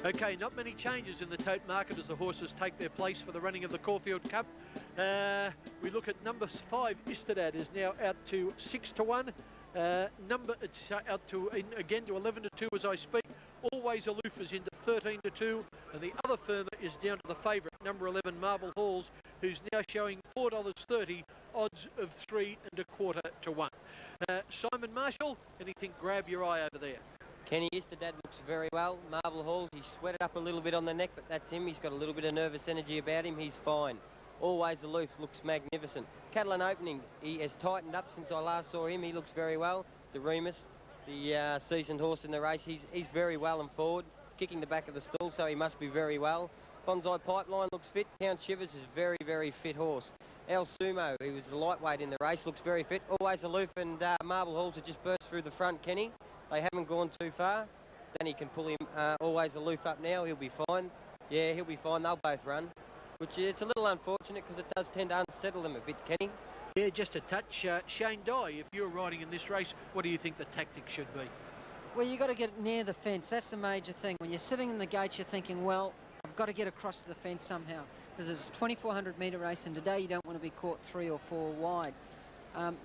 Okay, not many changes in the tote market as the horses take their place for the running of the Caulfield Cup. We look at number 5, Istedad, is now out to 6 to 1. It's out to again to 11 to 2 as I speak. Always Aloof is into 13 to 2, and the other firmer is down to the favourite, number 11, Marble Halls, who's now showing $4.30, odds of 3 1/4 to 1. Simon Marshall, anything grab your eye over there? Kenny Istedad looks very well. Marble Halls, he's sweated up a little bit on the neck, but that's him. He's got a little bit of nervous energy about him. He's fine. Always Aloof looks magnificent. Callander Opening, he has tightened up since I last saw him. He looks very well. The Remus, the seasoned horse in the race, he's very well and forward, kicking the back of the stall, so he must be very well. Bonsai Pipeline looks fit. Count Shivers is a very, very fit horse. El Sumo, who was the lightweight in the race, looks very fit. Always Aloof and Marble Halls have just burst through the front, Kenny. They haven't gone too far. Danny can pull him Always Aloof up now. He'll be fine. Yeah, he'll be fine. They'll both run. Which it's a little unfortunate because it does tend to unsettle them a bit, Kenny. Yeah, just a touch. Shane Dye, if you're riding in this race, what do you think the tactic should be? Well, you've got to get near the fence. That's the major thing. When you're sitting in the gates, you're thinking, well, I've got to get across to the fence somehow. Because it's a 2,400 metre race, and today you don't want to be caught 3 or 4 wide.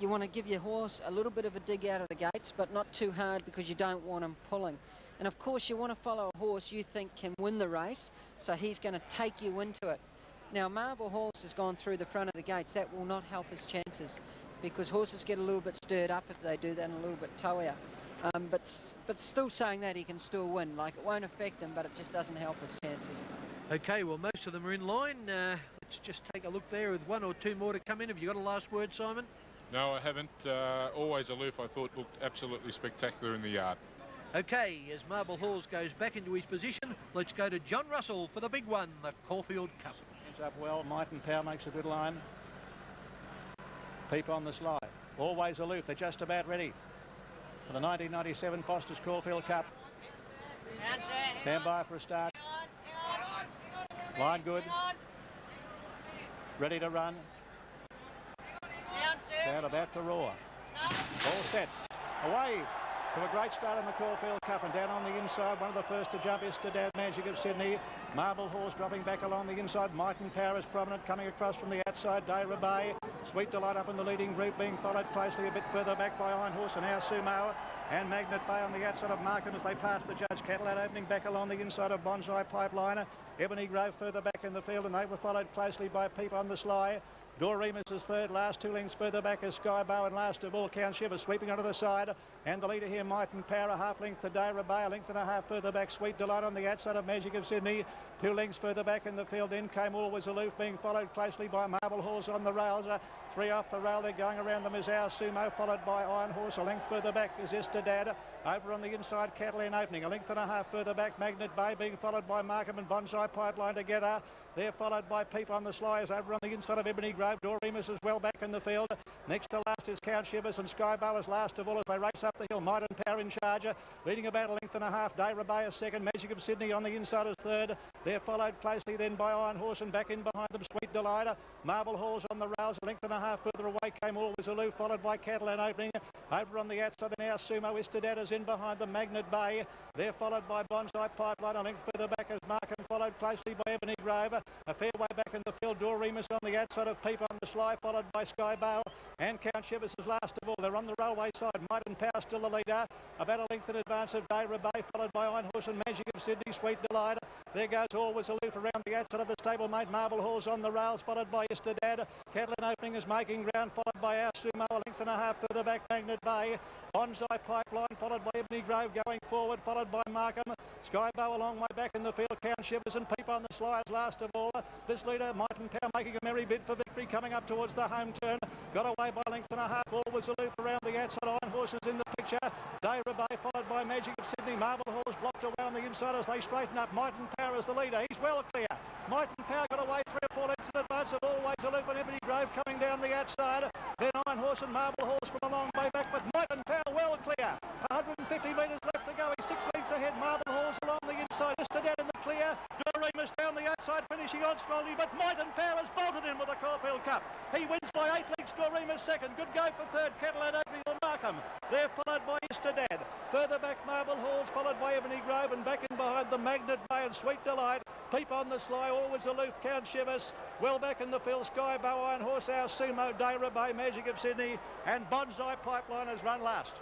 You want to give your horse a little bit of a dig out of the gates, but not too hard because you don't want him pulling. And of course, you want to follow a horse you think can win the race, so he's going to take you into it. Now, Marble Halls has gone through the front of the gates. That will not help his chances because horses get a little bit stirred up if they do that and a little bit towier. But still saying that, he can still win. Like, it won't affect him, but it just doesn't help his chances. Okay, well, most of them are in line. Let's just take a look there with 1 or 2 more to come in. Have you got a last word, Simon? No, I haven't. Always Aloof, I thought, looked absolutely spectacular in the yard. Okay, as Marble Halls goes back into his position, let's go to John Russell for the big one, the Caulfield Cup. Up well, Might and Power makes a good line. Peep on the slide. Always Aloof, they're just about ready for the 1997 Foster's Caulfield Cup. Stand by for a start. Line good. Ready to run. Crowd about to roar. All set. Away. To a great start in the Caulfield Cup, and down on the inside, one of the first to jump is Istedad, Magic of Sydney. Marble Horse dropping back along the inside. Might and Power is prominent, coming across from the outside. Dayra Bay, Sweet Delight up in the leading group, being followed closely a bit further back by Iron Horse and Our Sumo. And Magnet Bay on the outside of Markham as they pass the judge. Callander opening back along the inside of Bonsai Pipeline. Ebony Grove further back in the field, and they were followed closely by Peep on the Sly. Doremus is third, last 2 lengths further back is Skybow, and last of all Count Shivers sweeping onto the side. And the leader here, Might and Power, a half length to Dayra Bay, a length and a half further back, Sweet Delight on the outside of Magic of Sydney. 2 lengths further back in the field, then came Always Aloof, being followed closely by Marble Horse on the rails. 3 off the rail, they're going around them is Our Sumo, followed by Iron Horse. A length further back is Istedad. Over on the inside, Callander Opening, a length and a half further back, Magnet Bay, being followed by Markham and Bonsai Pipeline together. They're followed by Peep on the Sly, is over on the inside of Ebony Grove. Doremus is well back in the field. Next to last is Count Shivers, and Skybow is last of all as they race up the hill. Might and Power in charge, leading about a length and a half. Dayra Bay is second, Magic of Sydney on the inside is third. They're followed closely then by Iron Horse, and back in behind them Sweet Delight. Marble Halls on the rails, a length and a half further away came Always Aloof, followed by Callander Opening. Over on the outside now Sumo Istedad is in behind them, Magnet Bay. They're followed by Bonsai Pipeline, a length further back as Markham, followed closely by Ebony Grove. A fair way back in the field, Doremus on the outside of Peep on the Sly, followed by Skybow. And Count Shivers is last of all. They're on the railway side. Might and Power still the leader. About a length in advance of Dayra Bay, followed by Iron Horse and Magic of Sydney, Sweet Delight. There goes Always Aloof around the outside of the stablemate. Marble Halls on the rails, followed by Istedad. Callander Opening is making ground, followed by Our Sumo, a length and a half further back, Magnet Bay. Bonsai Pipeline, followed by Ebony Grove going forward, followed by Markham. Skybow a long way back in the field. Count Shivers and Peep on the Sly is last of all. This leader, Might and Power, making a merry bid for victory, coming up towards the home turn. Got away by a length and a half. Always Aloof around the outside. Iron Horse is in the picture. Dayra Bay followed by Magic of Sydney. Marble Horse blocked away on the inside as they straighten up. Might and Power is the leader. He's well clear. Might and Power got away 3 or 4 lengths in advance of Always Aloof and Ebony Grove coming down the outside. Then Iron Horse and Marble Horse from a long way back, but Might and Power well clear. 150 metres left to go. He's 6 lengths ahead. Marble Horse along the inside. Istedad in the clear. Doremus down the outside, finishing on strongly, but Might and Power has bolted in with the Caulfield Cup. He wins by 8 lengths. Doremus second. Good go for third. Callander Opening or Markham. come. They're followed by Istedad. Further back, Marble Halls, followed by Ebony Grove, and back in behind the Magnet Bay and Sweet Delight. Peep on the Sly, always aloof, Count Shivers. Well back in the field, Sky Bow Iron Horse, our Sumo, Dayra Bay, Magic of Sydney, and Bonsai Pipeline has run last.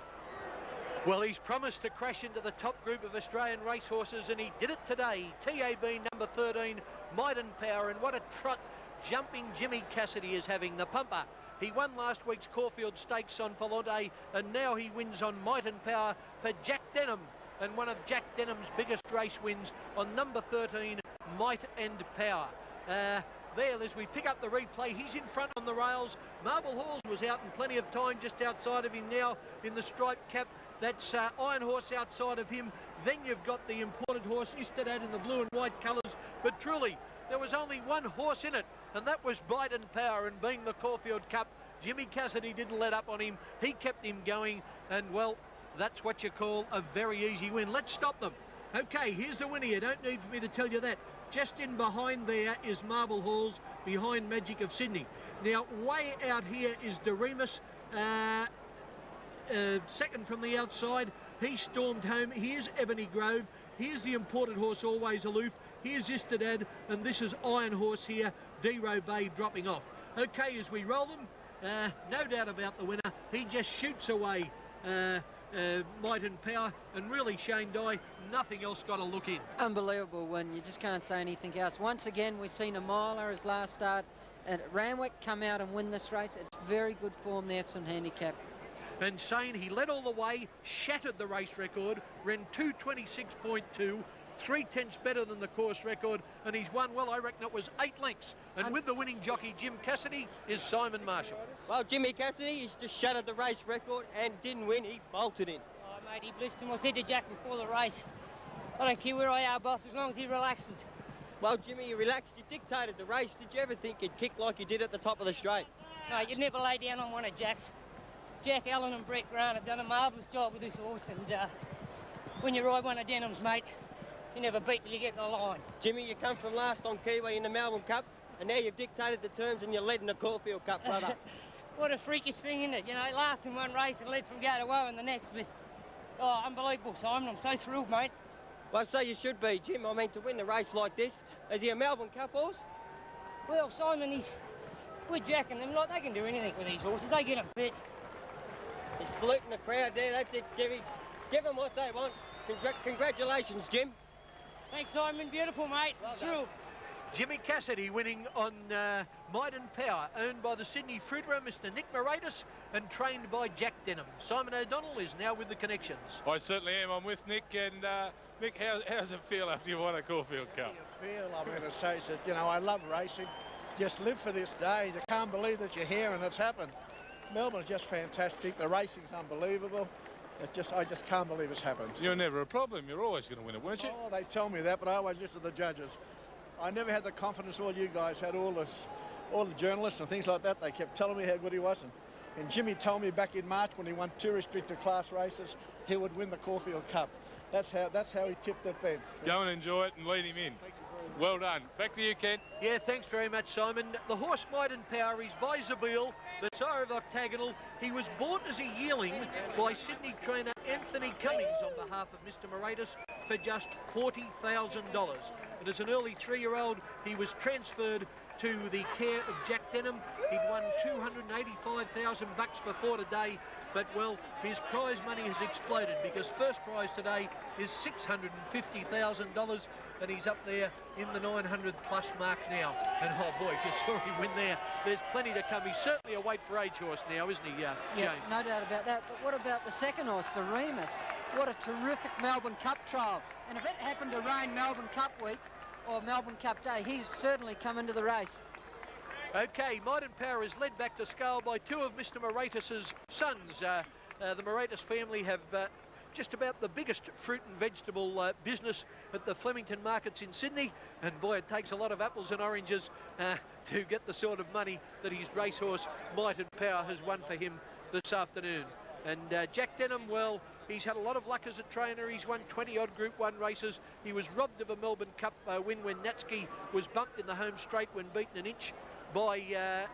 Well, he's promised to crash into the top group of Australian racehorses, and he did it today. TAB number 13, Might and Power, and what a trot jumping Jimmy Cassidy is having, the pumper. He won last week's Caulfield Stakes on Volante, and now he wins on Might and Power for Jack Denham, and one of Jack Denham's biggest race wins on number 13, Might and Power. There, as we pick up the replay, he's in front on the rails. Marble Halls was out in plenty of time, just outside of him now in the striped cap. That's Iron Horse outside of him. Then you've got the imported horse, Istedad, in the blue and white colours. But truly, there was only one horse in it, and that was Might and Power. And being the Caulfield Cup, Jimmy Cassidy didn't let up on him. He kept him going, and well, that's what you call a very easy win. Let's stop them. Okay, here's the winner. You don't need for me to tell you that. Just in behind there is Marble Halls, behind Magic of Sydney. Now, way out here is Doremus, second from the outside. He stormed home. Here's Ebony Grove. Here's the imported horse, Always Aloof. Here's Istedad, and this is Iron Horse here, Dero Bay dropping off. Okay, as we roll them, no doubt about the winner. He just shoots away Might and Power, and really, Shane Dye, nothing else got a look in. Unbelievable win. You just can't say anything else. Once again, we've seen a miler his last start, and Randwick come out and win this race. It's very good form there for some handicap. And Shane, he led all the way, shattered the race record, ran 2:26.2, 3/10 better than the course record, and he's won, well, I reckon it was 8 lengths. And with the winning jockey, Jim Cassidy, is Simon Marshall. Well, Jimmy Cassidy, he's just shattered the race record and didn't win. He bolted in. Oh, mate, he blissed him. I said to Jack before the race, I don't care where I are, boss, as long as he relaxes. Well, Jimmy, you relaxed. You dictated the race. Did you ever think you'd kick like you did at the top of the straight? No, you'd never lay down on one of Jack's. Jack Allen and Brett Grant have done a marvellous job with this horse, and when you ride one of Denham's, mate, you never beat till you get in the line. Jimmy, you come from last on Kiwi in the Melbourne Cup, and now you've dictated the terms and you're led in the Caulfield Cup, brother. What a freakish thing, isn't it? You know, last in one race and led from go to woe in the next, but, oh, unbelievable, Simon. I'm so thrilled, mate. Well, so you should be, Jim. I mean, to win a race like this, is he a Melbourne Cup horse? Well, Simon, he's with Jack and them, like, they can do anything with these horses. They get them fit. He's saluting the crowd there. That's it, Jimmy. Give them what they want. Congratulations, Jim. Thanks, Simon. Beautiful, mate. Well Thrilled. Jimmy Cassidy winning on Might and Power, owned by the Sydney Fruiterer, Mr. Nick Moratis, and trained by Jack Denham. Simon O'Donnell is now with the connections. I certainly am. I'm with Nick. And Nick, how does it feel after you won a Caulfield Cup? How do you feel? I'm going to say that, you know, I love racing. Just live for this day. You can't believe that you're here and it's happened. Melbourne's just fantastic. The racing's unbelievable. I just can't believe it's happened. You're never a problem. You're always going to win it, weren't you? Oh, they tell me that, but I always listen to the judges. I never had the confidence all you guys had, all the journalists and things like that. They kept telling me how good he was. And Jimmy told me back in March when he won 2 restricted class races, he would win the Caulfield Cup. That's how he tipped it then. Go and enjoy it and lead him in. Well done. Back to you, Ken. Yeah, thanks very much, Simon. The horse Might and Power is by Zabeel, the sire of Octagonal. He was bought as a yearling by Sydney trainer Anthony Cummings on behalf of Mr. Moratis for just $40,000. And as an early 3-year-old, he was transferred to the care of Jack Denham. He'd won $285,000 before today, but well, his prize money has exploded because first prize today is $650,000, and he's up there in the 900 plus mark now. And oh boy, if you saw him win there, there's plenty to come. He's certainly a weight for age horse now, isn't he, Yeah, James? no doubt about that. But what about the second horse, Doremus? What a terrific Melbourne Cup trial. And if it happened to rain Melbourne Cup week or Melbourne Cup day, he's certainly come into the race. Okay, Might and Power is led back to scale by 2 of Mr. Moratis's sons. The Moratis family have just about the biggest fruit and vegetable business at the Flemington markets in Sydney, and boy, it takes a lot of apples and oranges to get the sort of money that his racehorse Might and Power has won for him this afternoon. And Jack Denham, well, he's had a lot of luck as a trainer. He's won 20-odd Group 1 races. He was robbed of a Melbourne Cup win when Natski was bumped in the home straight when beaten an inch. by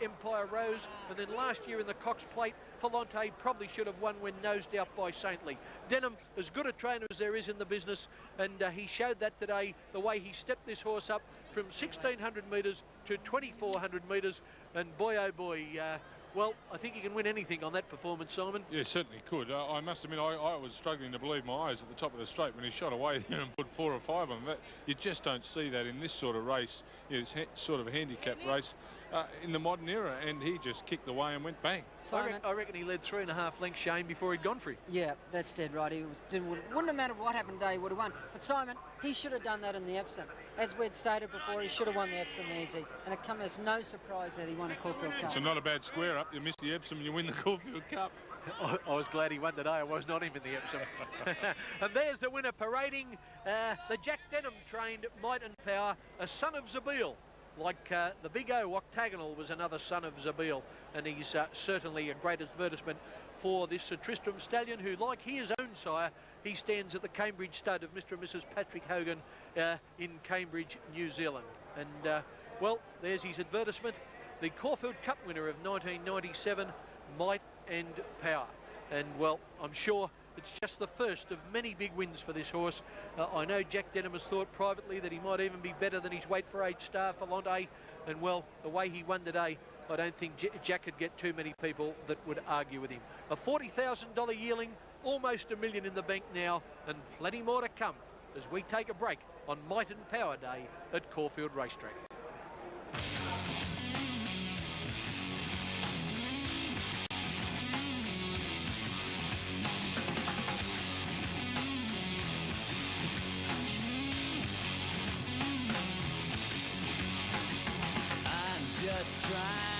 Empire Rose, and then last year in the Cox Plate, Falante probably should have won when nosed out by Saintly. Denham, as good a trainer as there is in the business, and he showed that today, the way he stepped this horse up from 1,600 metres to 2,400 metres, and boy oh boy, well, I think he can win anything on that performance, Simon. Yeah, certainly could. I must admit, I was struggling to believe my eyes at the top of the straight when he shot away there and put 4 or 5 on that. You just don't see that in this sort of race, this sort of handicap race in the modern era, and he just kicked away and went bang. Simon, I reckon he led 3.5 lengths, Shane, before he'd gone for him. yeah, that's dead right. Wouldn't have mattered what happened today, he would have won. But Simon, he should have done that in the Epsom. As we'd stated before, he should have won the Epsom easy, and it come as no surprise that he won a Caulfield Cup. It's not a bad square up. You miss the Epsom and you win the Caulfield Cup. I was glad he won today. I was not him in the Epsom. And there's the winner parading. The Jack Denham trained Might and Power, a son of Zabeel. Like the Big O Octagonal was another son of Zabeel, and he's certainly a great advertisement for this Tristram stallion, who, like his own sire, he stands at the Cambridge stud of Mr. and Mrs. Patrick Hogan in Cambridge, New Zealand. And, well, there's his advertisement. The Caulfield Cup winner of 1997, Might and Power. And, well, I'm sure it's just the first of many big wins for this horse. I know Jack Denham has thought privately that he might even be better than his weight for age star, Falante. And, well, the way he won today, I don't think Jack could get too many people that would argue with him. A $40,000 yearling, almost $1 million in the bank now, and plenty more to come as we take a break on Might and Power Day at Caulfield Racetrack. Just trying